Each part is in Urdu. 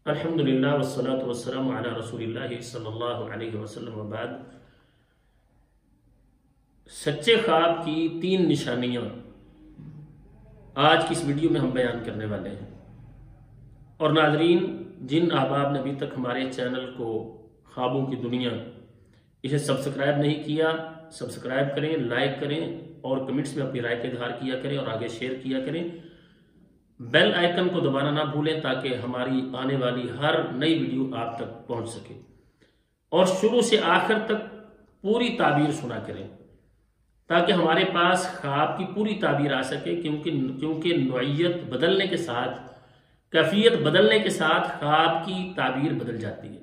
الحمدللہ والصلاة والسلام علی رسول اللہ صلی اللہ علیہ وسلم وبعد۔ سچے خواب کی 3 نشانیاں آج کی اس ویڈیو میں ہم بیان کرنے والے ہیں۔ اور ناظرین، جن احباب نے ابھی تک ہمارے چینل کو خوابوں کی دنیا اسے سبسکرائب نہیں کیا، سبسکرائب کریں، لائک کریں اور کمنٹس میں اپنی رائے کا اظہار کیا کریں اور آگے شیئر کیا کریں۔ بیل آئیکن کو دبانا نہ بھولیں تاکہ ہماری آنے والی ہر نئی ویڈیو آپ تک پہنچ سکے، اور شروع سے آخر تک پوری تعبیر سنا کریں تاکہ ہمارے پاس خواب کی پوری تعبیر آ سکے، کیونکہ نوعیت بدلنے کے ساتھ، کیفیت بدلنے کے ساتھ خواب کی تعبیر بدل جاتی ہے۔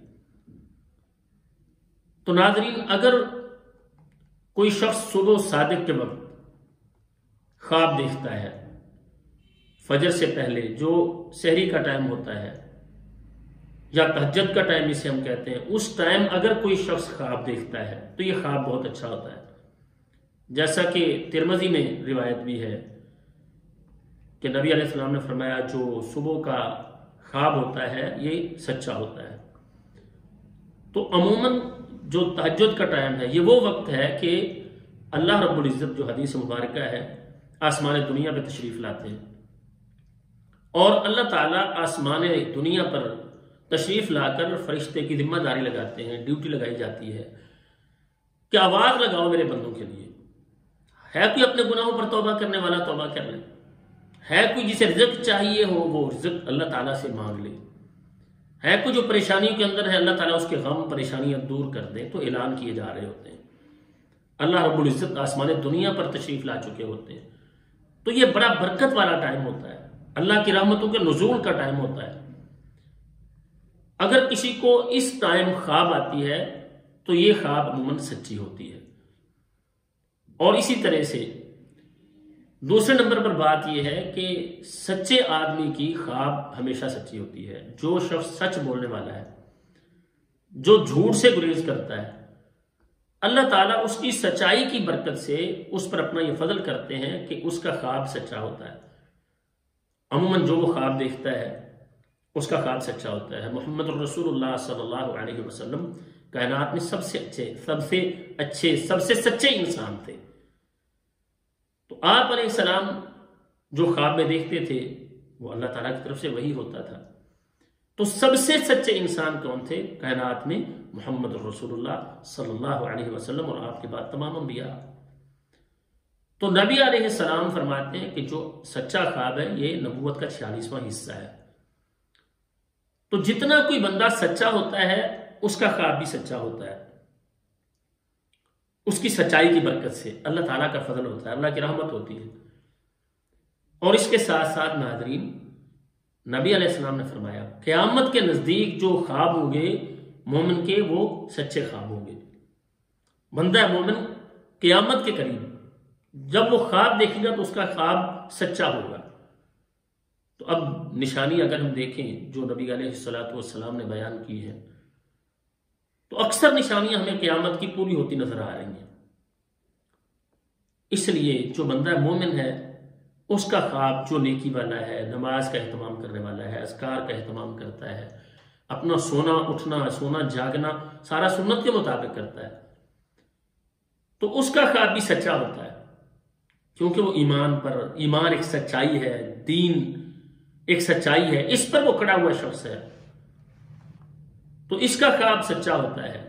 تو ناظرین، اگر کوئی شخص صبح صادق کے وقت خواب دیکھتا ہے، فجر سے پہلے جو سحری کا ٹائم ہوتا ہے یا تہجد کا ٹائم اسے ہم کہتے ہیں، اس ٹائم اگر کوئی شخص خواب دیکھتا ہے تو یہ خواب بہت اچھا ہوتا ہے۔ جیسا کہ ترمذی میں روایت بھی ہے کہ نبی علیہ السلام نے فرمایا، جو صبح کا خواب ہوتا ہے یہ سچا ہوتا ہے۔ تو عموماً جو تہجد کا ٹائم ہے یہ وہ وقت ہے کہ اللہ رب العزت، جو حدیث مبارکہ ہے، آسمان دنیا پہ تشریف لاتے ہیں، اور اللہ تعالیٰ آسمان دنیا پر تشریف لا کر فرشتے کی ذمہ داری لگاتے ہیں، ڈیوٹی لگائی جاتی ہے کہ آواز لگاؤ میرے بندوں کے لیے۔ ہے کوئی اپنے گناہوں پر توبہ کرنے والا؟ توبہ کر لے۔ ہے کوئی جسے رزق چاہیے ہو وہ رزق اللہ تعالیٰ سے مانگ لے۔ ہے کوئی جو پریشانیوں کے اندر ہے، اللہ تعالیٰ اس کے غم پریشانیاں دور کر دیں، تو اعلان کیے جا رہے ہوتے ہیں۔ اللہ رب العزت آسمان دنیا پر تشریف لا چکے ہوتے ہیں، تو یہ بڑا برکت والا ٹائم ہوتا ہے، اللہ کی رحمتوں کے نزول کا ٹائم ہوتا ہے۔ اگر کسی کو اس ٹائم خواب آتی ہے تو یہ خواب عموماً سچی ہوتی ہے۔ اور اسی طرح سے دوسرے نمبر پر بات یہ ہے کہ سچے آدمی کی خواب ہمیشہ سچی ہوتی ہے۔ جو شخص سچ بولنے والا ہے، جو جھوٹ سے گریز کرتا ہے، اللہ تعالیٰ اس کی سچائی کی برکت سے اس پر اپنا یہ فضل کرتے ہیں کہ اس کا خواب سچا ہوتا ہے۔ عموماً جو وہ خواب دیکھتا ہے اس کا خواب سچا ہوتا ہے۔ محمد الرسول اللہ صلی اللہ علیہ وسلم کائنات میں سب سے اچھے سب سے سچے انسان تھے۔ تو آپ علیہ السلام جو خواب میں دیکھتے تھے وہ اللہ تعالیٰ کی طرف سے وحی ہوتا تھا۔ تو سب سے سچے انسان کون تھے کائنات میں؟ محمد الرسول اللہ صلی اللہ علیہ وسلم، اور آپ کے بعد تمام انبیاء۔ تو نبی علیہ السلام فرماتے ہیں کہ جو سچا خواب ہے یہ نبوت کا 46واں حصہ ہے۔ تو جتنا کوئی بندہ سچا ہوتا ہے اس کا خواب بھی سچا ہوتا ہے، اس کی سچائی کی برکت سے اللہ تعالیٰ کا فضل ہوتا ہے، اللہ کی رحمت ہوتی ہے۔ اور اس کے ساتھ ساتھ ناظرین، نبی علیہ السلام نے فرمایا قیامت کے نزدیک جو خواب ہوں گے مومن کے، وہ سچے خواب ہوں گے۔ بندہ مومن قیامت کے قریب جب وہ خواب دیکھے گا تو اس کا خواب سچا ہوگا۔ تو اب نشانی اگر ہم دیکھیں جو نبی علیہ السلام نے بیان کی ہے، تو اکثر نشانیاں ہمیں قیامت کی پوری ہوتی نظر آ رہی ہیں۔ اس لیے جو بندہ مومن ہے اس کا خواب جو نیکی والا ہے، نماز کا اہتمام کرنے والا ہے، اذکار کا اہتمام کرتا ہے، اپنا سونا اٹھنا، سونا جاگنا سارا سنت کے مطابق کرتا ہے، تو اس کا خواب بھی سچا ہوتا ہے، کیونکہ وہ ایمان ایک سچائی ہے، دین ایک سچائی ہے، اس پر وہ کھڑا ہوا شخص ہے، تو اس کا خواب سچا ہوتا ہے۔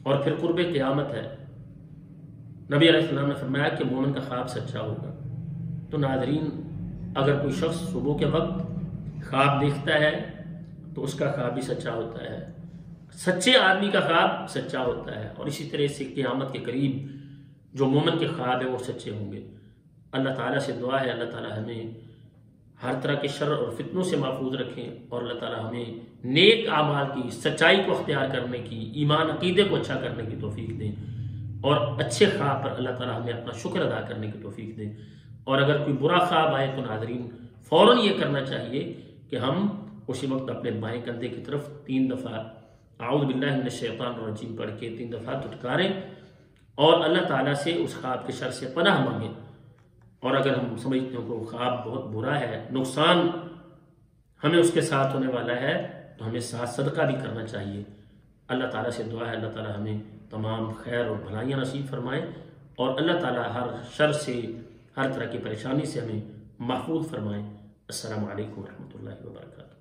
اور پھر قرب قیامت ہے، نبی علیہ السلام نے فرمایا کہ مومن کا خواب سچا ہوگا۔ تو ناظرین، اگر کوئی شخص صبح کے وقت خواب دیکھتا ہے تو اس کا خواب بھی سچا ہوتا ہے، سچے آدمی کا خواب سچا ہوتا ہے۔ اور اسی طرح سے قیامت کے قریب جو مومن کے خواب ہیں وہ سچے ہوں گے۔ اللہ تعالیٰ سے دعا ہے اللہ تعالیٰ ہمیں ہر طرح کے شر اور فتنوں سے محفوظ رکھیں، اور اللہ تعالیٰ ہمیں نیک اعمال کی، سچائی کو اختیار کرنے کی، ایمان عقیدے کو اچھا کرنے کی توفیق دیں، اور اچھے خواب پر اللہ تعالیٰ ہمیں اپنا شکر ادا کرنے کی توفیق دیں۔ اور اگر کوئی برا خواب آئے تو ناظرین فوراً یہ کرنا چاہیے کہ ہم اسی وقت اپنے بائیں کندھے کی طرف 3 دفعہ اعوذ باللہ من الشیطان الرجیم پڑھ کے 3 دفعہ دھٹکاریں اور اللہ تعالیٰ سے اس خواب کے شر سے پناہ مانگیں۔ اور اگر ہم سمجھتے ہیں کہ وہ خواب بہت برا ہے، نقصان ہمیں اس کے ساتھ ہونے والا ہے، تو ہمیں ساتھ صدقہ بھی کرنا چاہیے۔ اللہ تعالیٰ سے دعا ہے اللہ تعالیٰ ہمیں تمام خیر اور بھلائیاں نصیب فرمائے، اور اللہ تعالیٰ ہر شر سے، ہر طرح کی پریشانی سے ہمیں محفوظ فرمائے۔ السلام علیکم ورحمۃ اللہ وبرکاتہ۔